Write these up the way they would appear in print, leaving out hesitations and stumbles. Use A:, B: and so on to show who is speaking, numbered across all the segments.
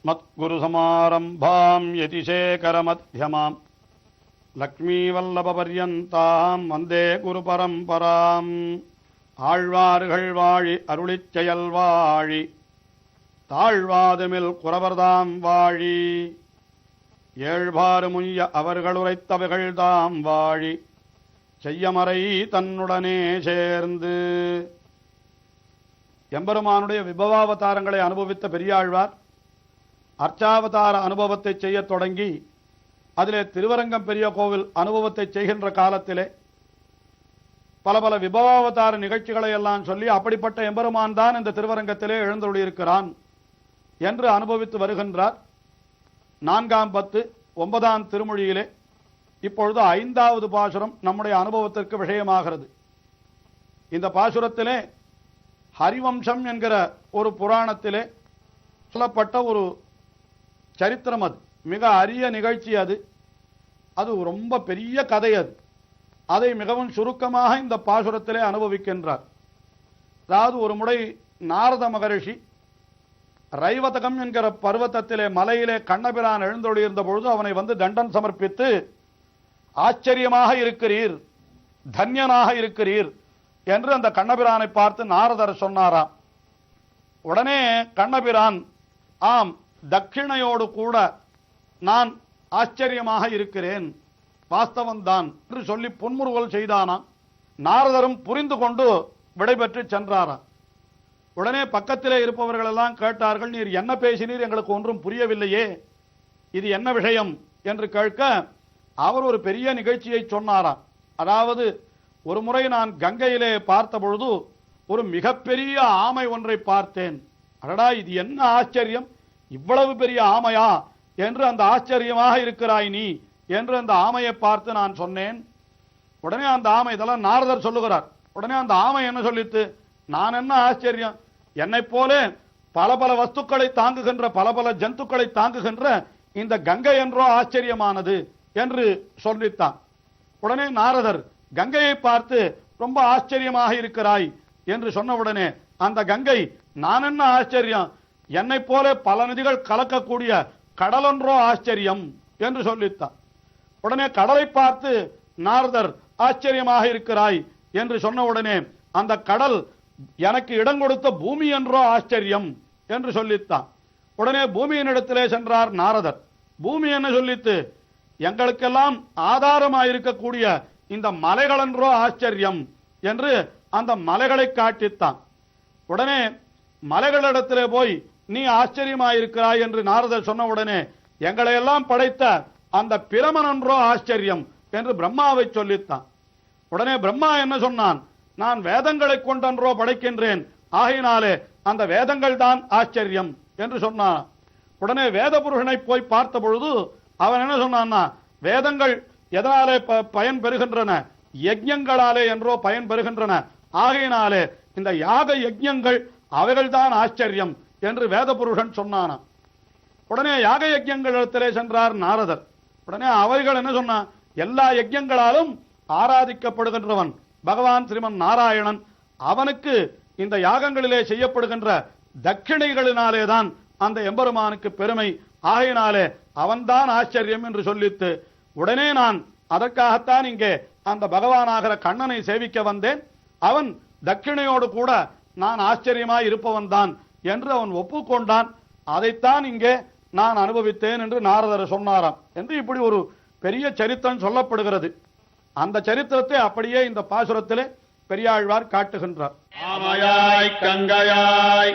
A: अस्मत्गुरुसमारम्भां यतिशेखरमध्यमां லக்ஷ்மீவல்லபபர்யந்தாம் வந்தே குருபரம்பராம். ஆழ்வார்கள் வாழி அருளிச் செயல் வாழி தாழ்வாதுமில் குறவர்தாம் வாழி ஏழ்பாறு முய்ய அவர்கள் உரைத்தவைகள்தாம் வாழி செய்யமறை தன்னுடனே சேர்ந்து. எம்பெருமானுடைய விபவாவதாரங்களை அனுபவித்த பெரியாழ்வார் அர்ச்சாவதார அனுபவத்தை செய்ய தொடங்கி அதிலே திருவரங்கம் பெரிய கோவில் அனுபவத்தை செய்கின்ற காலத்திலே பல பல விபவாவதார நிகழ்ச்சிகளை எல்லாம் சொல்லி அப்படிப்பட்ட எம்பெருமான் தான் இந்த திருவரங்கத்திலே எழுந்தருளியிருக்கிறான் என்று அனுபவித்து வருகின்றார். 4ஆம் பத்து 9ஆம் திருமொழியிலே இப்பொழுது 5வது பாசுரம் நம்முடைய அனுபவத்திற்கு விஷயமாகிறது. இந்த பாசுரத்திலே ஹரிவம்சம் என்கிற ஒரு புராணத்திலே சொல்லப்பட்ட ஒரு சரித்திரம், அது மிக அரிய நிகழ்ச்சி. அது ரொம்ப பெரிய கதை. அதை மிகவும் சுருக்கமாக இந்த பாசுரத்திலே அனுபவிக்கின்றார். அதாவது ஒரு முறை நாரத மகரிஷி ரைவதகம் என்கிற பர்வதத்திலே மலையிலே கண்ணபிரான் எழுந்தொழியிருந்த பொழுது அவனை வந்து தண்டம் சமர்ப்பித்து ஆச்சரியமாக இருக்கிறீர், தன்யனாக இருக்கிறீர் என்று அந்த கண்ணபிரானை பார்த்து நாரதர் சொன்னாராம். உடனே கண்ணபிரான் ஆம், தட்சிணையோடு கூட நான் ஆச்சரியமாக இருக்கிறேன், வாஸ்தவன்தான் என்று சொல்லி புன்முறுவல் செய்தானாம். நாரதரும் புரிந்து கொண்டு விடைபெற்று சென்றாராம். உடனே பக்கத்திலே இருப்பவர்கள் எல்லாம் கேட்டார்கள், நீர் என்ன பேசினீர், எங்களுக்கு ஒன்றும் புரியவில்லையே, இது என்ன விஷயம் என்று கேட்க அவர் ஒரு பெரிய நிகழ்ச்சியை சொன்னாராம். அதாவது ஒரு முறை நான் கங்கையிலே பார்த்த பொழுது ஒரு மிகப்பெரிய ஆமை ஒன்றை பார்த்தேன். அடடா, இது என்ன ஆச்சரியம், இவ்வளவு பெரிய ஆமையா என்று அந்த ஆச்சரியமாக இருக்கிறாய் நீ என்று அந்த ஆமையை பார்த்து நான் சொன்னேன். உடனே அந்த ஆமை, இதெல்லாம் நாரதர் சொல்லுகிறார், உடனே அந்த ஆமை என்ன சொல்லித்து, நான் என்ன ஆச்சரியம், என்னை போல பல பல வஸ்துக்களை தாங்குகின்ற பல பல ஜந்துக்களை தாங்குகின்ற இந்த கங்கை என்றோ ஆச்சரியமானது என்று சொல்லித்தான். உடனே நாரதர் கங்கையை பார்த்து ரொம்ப ஆச்சரியமாக இருக்கிறாய் என்று சொன்ன உடனே அந்த கங்கை, நான் என்ன ஆச்சரியம், என்னை போல பல நதிகள் கலக்கக்கூடிய கடலொன்றோ ஆச்சரியம் என்று சொல்லித்தான். உடனே கடலை பார்த்து நாரதர் ஆச்சரியமாக இருக்கிறாய் என்று சொன்ன உடனே அந்த கடல் எனக்கு இடம் கொடுத்த பூமி என்றோ ஆச்சரியம் என்று சொல்லித்தான். உடனே பூமியின் இடத்திலே சென்றார் நாரதர். பூமி என்ன சொல்லித்து, எங்களுக்கெல்லாம் ஆதாரமாயிருக்கக்கூடிய இந்த மலைகள் என்றோ ஆச்சரியம் என்று அந்த மலைகளை காட்டித்தான். உடனே மலைகளிடத்திலே போய் நீ ஆச்சரியமாயிருக்கிறாய் என்று நாரதர் சொன்ன உடனே எங்களை எல்லாம் படைத்த அந்த பிரமன் என்றோ ஆச்சரியம் என்று பிரம்மாவை சொல்லித்தான். உடனே பிரம்மா என்ன சொன்னான், நான் வேதங்களை கொண்டன்றோ படைக்கின்றேன், ஆகையினாலே அந்த வேதங்கள் தான் ஆச்சரியம் என்று சொன்னான். உடனே வேத புருஷனை போய் பார்த்த பொழுது அவன் என்ன சொன்னான்னா, வேதங்கள் எதனாலே பயன் பெறுகின்றன, யஜ்ஞங்களாலே என்றோ பயன் பெறுகின்றன, ஆகையினாலே இந்த யாக யஜ்ஞங்கள் அவைகள்தான் ஆச்சரியம் என்று வேத புருஷன் சொன்னானா. உடனே யாக யஜ்ஞங்களிடத்திலே சென்றார் நாரதர். உடனே அவைகள் என்ன சொன்னா, எல்லா யஜ்ஞங்களாலும் ஆராதிக்கப்படுகின்றவன் பகவான் ஸ்ரீமன் நாராயணன், அவனுக்கு இந்த யாகங்களிலே செய்யப்படுகின்ற தட்சிணைகளினாலே தான் அந்த எம்பெருமானுக்கு பெருமை, ஆகையினாலே அவன்தான் ஆச்சரியம் என்று சொல்லித்து, உடனே நான் அதற்காகத்தான் இங்கே அந்த பகவானாகிற கண்ணனை சேவிக்க வந்தேன், அவன் தட்சிணையோடு கூட நான் ஆச்சரியமாய் இருப்பவன் தான் என்று அவன் ஒப்புக்கொண்டான், அதைத்தான் இங்கே நான் அனுபவித்தேன் என்று நாரதர் சொன்னாராம் என்று இப்படி ஒரு பெரிய சரித்திரம் சொல்லப்படுகிறது. அந்த சரித்திரத்தை அப்படியே இந்த பாசுரத்திலே பெரியாழ்வார் காட்டுகின்றார்.
B: ஆமையாய் கங்கையாய்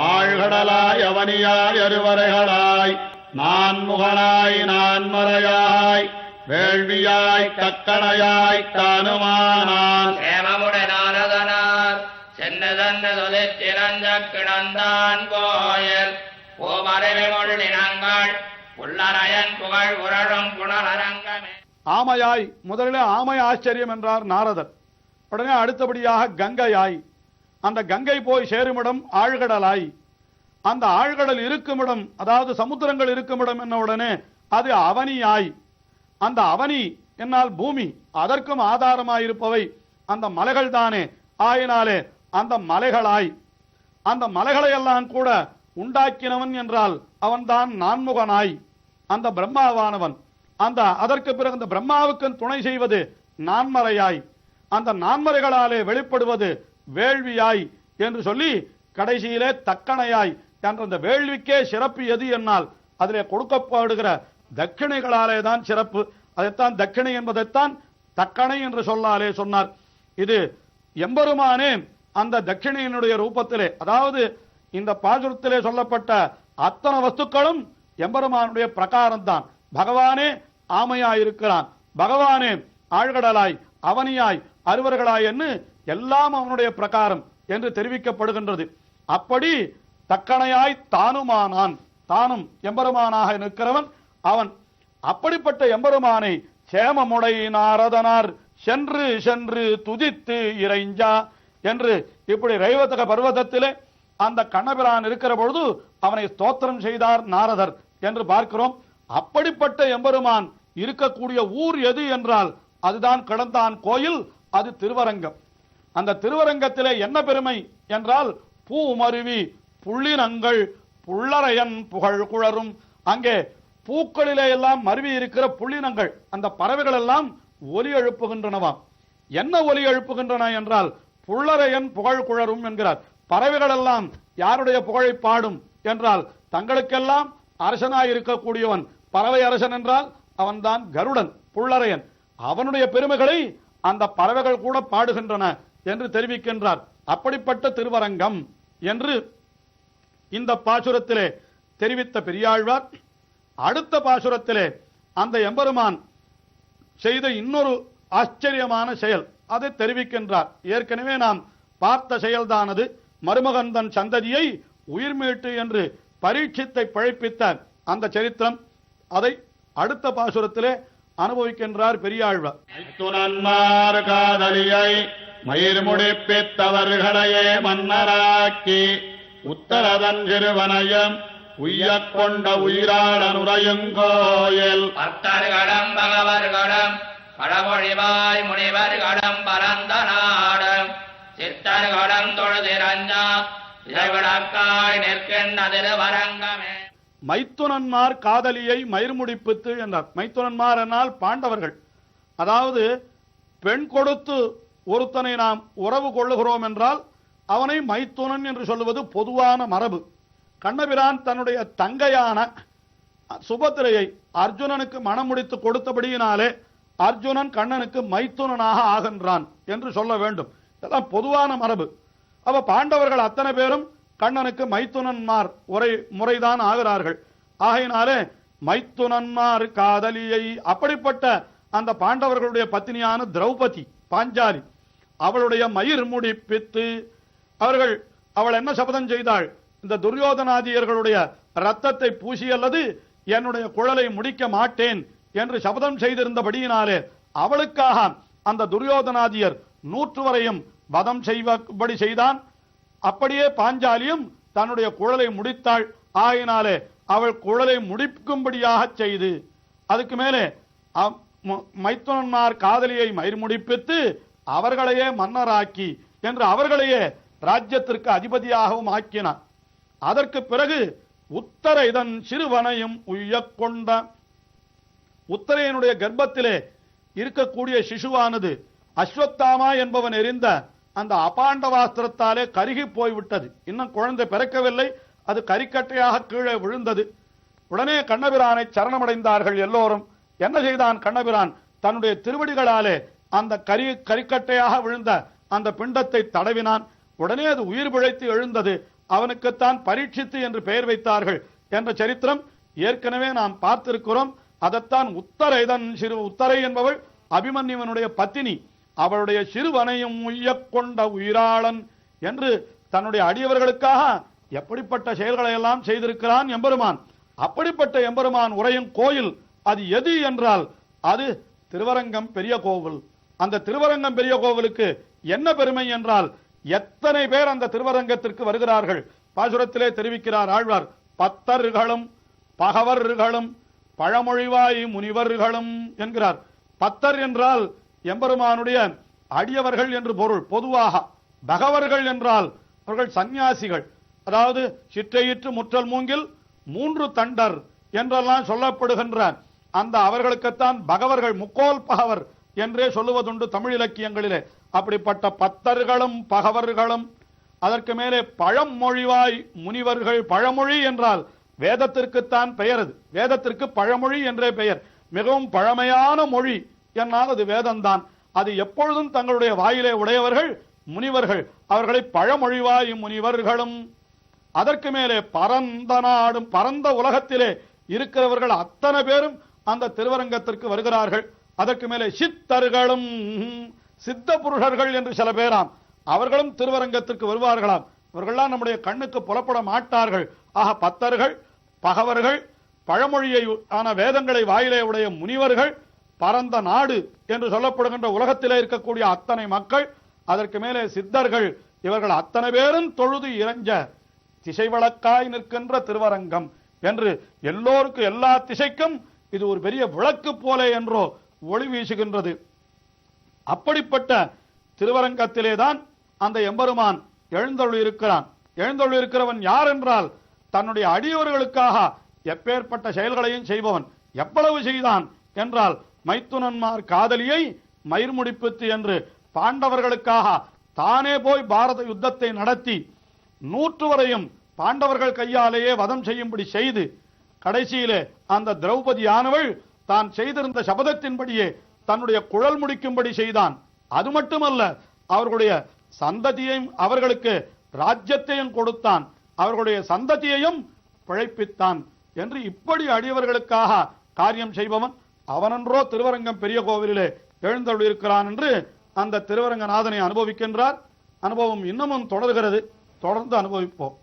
B: ஆழ்கடலாய் அவனியாய் அருவரைகளாய் நான்முகனாய் நான்மறையாய் வேள்வியாய் கக்கணையாய் தானுமானான்
C: சேமமுடனாரதனார் சென்னதன்ன தொலைத்திறந்த கிடந்தான் கோயில் ஓமறைமொழினங்கள் புல்லரையன் புகழ் உரழும் புனரங்கமே.
A: ஆமையாய், முதலிலே ஆமை ஆச்சரியம் என்றார் நாரதர். உடனே அடுத்தபடியாக கங்கையாய், அந்த கங்கை போய் சேருமிடம் ஆழ்கடலாய், அந்த ஆழ்கடல் இருக்குமிடம் அதாவது சமுத்திரங்கள் இருக்குமிடம் என்ன உடனே அது அவனியாய், அந்த அவனி என்னால் பூமி, அதற்கும் ஆதாரமாயிருப்பவை அந்த மலைகள் தானே, ஆயினாலே அந்த மலைகளாய், அந்த மலைகளை எல்லாம் கூட உண்டாக்கினவன் என்றால் அவன்தான் நான்முகனாய் அந்த பிரம்மாவானவன். அதற்கு பிறகு அந்த பிரம்மாவுக்கு துணை செய்வது நான்மறையாய், அந்த நான்மறைகளாலே வெளிப்படுவது வேள்வியாய் என்று சொல்லி கடைசியிலே தக்கணையாய் என்ற அந்த வேள்விக்கே சிறப்பு எது என்னால் அதிலே கொடுக்கப்படுகிற தட்சிணைகளாலே தான் சிறப்பு. அதைத்தான் தட்சிணை என்பதைத்தான் தக்கணை என்று சொல்லாலே சொன்னார். இது எம்பெருமானே அந்த தட்சிணையினுடைய ரூபத்திலே, அதாவது இந்த பாசுரத்திலே சொல்லப்பட்ட அத்தனை வஸ்துக்களும் எம்பெருமானுடைய பிரகாரம் தான். பகவானே ஆமையாயிருக்கிறான், பகவானே ஆழ்கடலாய் அவனியாய் அறுவர்களாய் என்று எல்லாம் அவனுடைய பிரகாரம் என்று தெரிவிக்கப்படுகின்றது. அப்படி தக்கணையாய் தானுமானான், தானும் எம்பெருமானாக நிற்கிறவன் அவன். அப்படிப்பட்ட எம்பெருமானை சேமமுடை நாரதனார் சென்று சென்று துதித்து இறைஞ்சா என்று இப்படி ரைவதக பர்வதத்திலே அந்த கண்ணபிரான் இருக்கிற பொழுது அவனை ஸ்தோத்திரம் செய்தார் நாரதர் என்று பார்க்கிறோம். அப்படிப்பட்ட எம்பெருமான் இருக்கக்கூடிய ஊர் எது என்றால் அதுதான் கிடந்தான் கோயில், அது திருவரங்கம். அந்த திருவரங்கத்திலே என்ன பெருமை என்றால் பூமருவி புள்ளினங்கள் புள்ளரையன் புகழ் குழரும். அங்கே பூக்களிலே எல்லாம் மருவி இருக்கிற புள்ளினங்கள், அந்த பறவைகள் எல்லாம் ஒலி எழுப்புகின்றனவாம். என்ன ஒலி எழுப்புகின்றன என்றால் புள்ளரையன் புகழ் குழரும் என்கிறார். பறவைகள் எல்லாம் யாருடைய புகழை பாடும் என்றால் தங்களுக்கெல்லாம் அரசனாய் இருக்கக்கூடியவன் பறவை அரசன் என்றால் அவன்தான் கருடன் புள்ளரையன். அவனுடைய பெருமைகளை அந்த பறவைகள் கூட பாடுகின்றன என்று தெரிவிக்கின்றார். அப்படிப்பட்ட திருவரங்கம் என்று இந்த பாசுரத்திலே தெரிவித்த பெரியாழ்வார் அடுத்த பாசுரத்திலே அந்த எம்பெருமான் செய்த இன்னொரு ஆச்சரியமான செயல் அதை தெரிவிக்கின்றார். ஏற்கனவே நாம் பார்த்த செயல்தானது மருமகந்தன் சந்ததியை உயிர் மீட்டு என்று பரீட்சித்தை பழைப்பித்த அந்த சரித்திரம். அதை அடுத்த பாசுரத்திலே அனுபவிக்கின்றார் பெரியாழ்வார்.
B: துணன்மார் காதலியை மயிர் முடிப்பித்தவர்களையே மன்னராக்கி உத்தரதன் சிறுவனையும் உய்யக் கொண்ட உயிராளனுரையுங்கோயில்
C: பக்தர்களும் பகவர்களும் பழமொழிவாய் முனிவர்களும் பரந்த நாடும் சித்தர்களும் தொழுதிரஞ்சா இறைவிளக்காய் நிற்கின்ற திருவரங்கமே.
A: மைத்துனன்மார் காதலியை மயிர் முடிப்பித்து என்றார். மைத்துனன்மார் என்னால் பாண்டவர்கள். அதாவது பெண் கொடுத்து ஒருத்தனை நாம் உறவு கொள்ளுகிறோம் என்றால் அவனை மைத்துனன் என்று சொல்லுவது பொதுவான மரபு. கண்ணபிரான் தன்னுடைய தங்கையான சுபத்திரையை அர்ஜுனனுக்கு மனம் முடித்து கொடுத்தபடியினாலே அர்ஜுனன் கண்ணனுக்கு மைத்துனனாக ஆகின்றான் என்று சொல்ல வேண்டும். இதெல்லாம் பொதுவான மரபு. அப்ப பாண்டவர்கள் அத்தனை பேரும் கண்ணனுக்கு மைத்துனன்மார் முறைதான் ஆகிறார்கள். ஆகையினாலே மைத்துனன்மார் காதலியை, அப்படிப்பட்ட அந்த பாண்டவர்களுடைய பத்தினியான திரௌபதி பாஞ்சாலி, அவளுடைய மயிர் முடிப்பித்து அவள் என்ன சபதம் செய்தாள்? இந்த துரியோதனாதியர்களுடைய ரத்தத்தை பூசி அல்லது என்னுடைய குழலை முடிக்க மாட்டேன் என்று சபதம் செய்திருந்தபடியினாலே அவளுக்காக அந்த துரியோதனாதியர் 100 வரையும் வதம் செய்வபடி செய்தான். அப்படியே பாஞ்சாலியும் தன்னுடைய குழலை முடித்தாள். ஆகினாலே அவள் குழலை முடிக்கும்படியாக செய்து அதுக்கு மேலே மைத்துனன்மார் காதலியை மயிர் முடிப்பித்து அவர்களையே மன்னராக்கி என்று அவர்களையே ராஜ்யத்திற்கு அதிபதியாகவும் ஆக்கினார். அதற்கு பிறகு உத்தரைதன் சிறுவனையும் உய்யக் கொண்ட, உத்தரையனுடைய கர்ப்பத்திலே இருக்கக்கூடிய சிசுவானது அஸ்வத்தாமா என்பவன் எறிந்த அந்த அபாண்டவாஸ்திரத்தாலே கருகி போய்விட்டது. இன்னும் குழந்தை பிறக்கவில்லை, அது கரிக்கட்டையாக கீழே விழுந்தது. உடனே கண்ணபிரானை சரணமடைந்தார்கள் எல்லோரும். என்ன செய்தான் கண்ணபிரான்? தன்னுடைய திருவடிகளாலே அந்த கரிக்கட்டையாக விழுந்த அந்த பிண்டத்தை தடவினான். உடனே அது உயிர் பிழைத்து எழுந்தது. அவனுக்குத்தான் பரீட்சித்து என்று பெயர் வைத்தார்கள் என்ற சரித்திரம் ஏற்கனவே நாம் பார்த்திருக்கிறோம். அதைத்தான் உத்தரைதன் உத்தரை என்பவள் அபிமன்யுவனுடைய பத்தினி. அவளுடைய சிறுவனையும் உய்யக் கொண்ட உயிராளன் என்று தன்னுடைய அடியவர்களுக்காக எப்படிப்பட்ட செயல்களை எல்லாம் செய்திருக்கிறான் எம்பெருமான். அப்படிப்பட்ட எம்பெருமான் உரையும் கோயில் அது எது என்றால் அது திருவரங்கம் பெரிய கோவில். அந்த திருவரங்கம் பெரிய கோவிலுக்கு என்ன பெருமை என்றால் எத்தனை பேர் அந்த திருவரங்கத்திற்கு வருகிறார்கள்? பாசுரத்திலே தெரிவிக்கிறார் ஆழ்வார். பத்தர்களும் பகவர்களும் பழமொழிவாய் முனிவர்களும் என்கிறார். பத்தர் என்றால் எம்பெருமானுடைய அடியவர்கள் என்று பொருள் பொதுவாக. பகவர்கள் என்றால் அவர்கள் சந்நியாசிகள். அதாவது சிற்றையிற்று முற்றல் மூங்கில் 3 தண்டர் என்றெல்லாம் சொல்லப்படுகின்ற அந்த அவர்களுக்குத்தான் பகவர்கள் முக்கோல் பகவர் என்றே சொல்லுவதுண்டு தமிழ் இலக்கியங்களிலே. அப்படிப்பட்ட பத்தர்களும் பகவர்களும் அதற்கு மேலே பழமொழிவாய் முனிவர்கள். பழமொழி என்றால் வேதத்திற்குத்தான் பெயர். அது வேதத்திற்கு பழமொழி என்றே பெயர். மிகவும் பழமையான மொழி என்னால் அது வேதம்தான். அது எப்பொழுதும் தங்களுடைய வாயிலே உடையவர்கள் முனிவர்கள். அவர்களை பழமொழிவாய் முனிவர்களும். அதற்கு மேலே பரந்த நாடும் பரந்த உலகத்திலே இருக்கிறவர்கள் அத்தனை பேரும் அந்த திருவரங்கத்திற்கு வருகிறார்கள். அதற்கு மேலே சித்தர்களும் சித்த புருஷர்கள் என்று சில பேராம், அவர்களும் திருவரங்கத்திற்கு வருவார்களாம். இவர்கள்லாம் நம்முடைய கண்ணுக்கு புலப்பட மாட்டார்கள். ஆக பத்தர்கள், பகவர்கள், பழமொழியை ஆன வேதங்களை வாயிலே உடைய முனிவர்கள், பரந்த நாடு என்று சொல்லப்படுகின்ற உலகத்திலே இருக்கக்கூடிய அத்தனை மக்கள், அதற்கு மேலே சித்தர்கள், இவர்கள் அத்தனை பேரும் தொழுது இறைஞ்ச திசை வழக்காய் நிற்கின்ற திருவரங்கம் என்று எல்லோருக்கும் எல்லா திசைக்கும் இது ஒரு பெரிய விளக்கு போல என்றோ ஒளி வீசுகின்றது. அப்படிப்பட்ட திருவரங்கத்திலேதான் அந்த எம்பெருமான் எழுந்தருளியிருக்கிறான். எழுந்தருளியிருக்கிறவன் யார் என்றால் தன்னுடைய அடியவர்களுக்காக எப்பேற்பட்ட செயல்களையும் செய்பவன். எவ்வளவு செய்தான் என்றால் மைத்துனன்மார் காதலியை மயிர் முடிப்பித்து என்று பாண்டவர்களுக்காக தானே போய் பாரத யுத்தத்தை நடத்தி 100 வரையும் பாண்டவர்கள் கையாலேயே வதம் செய்யும்படி செய்து கடைசியிலே அந்த திரௌபதியானவள் தான் செய்திருந்த சபதத்தின்படியே தன்னுடைய குழல் முடிக்கும்படி செய்தான். அது மட்டுமல்ல, அவர்களுடைய சந்ததியையும் அவர்களுக்கு ராஜ்யத்தையும் கொடுத்தான், அவர்களுடைய சந்ததியையும் பிழைப்பித்தான் என்று இப்படி அடியவர்களுக்காக காரியம் செய்பவன் அவனன்றோ திருவரங்கம் பெரிய கோவிலிலே எழுந்தருளியிருக்கிறான் என்று அந்த திருவரங்கநாதனை அனுபவிக்கின்றார். அனுபவம் இன்னமும் தொடர்கிறது. தொடர்ந்து அனுபவிப்போம்.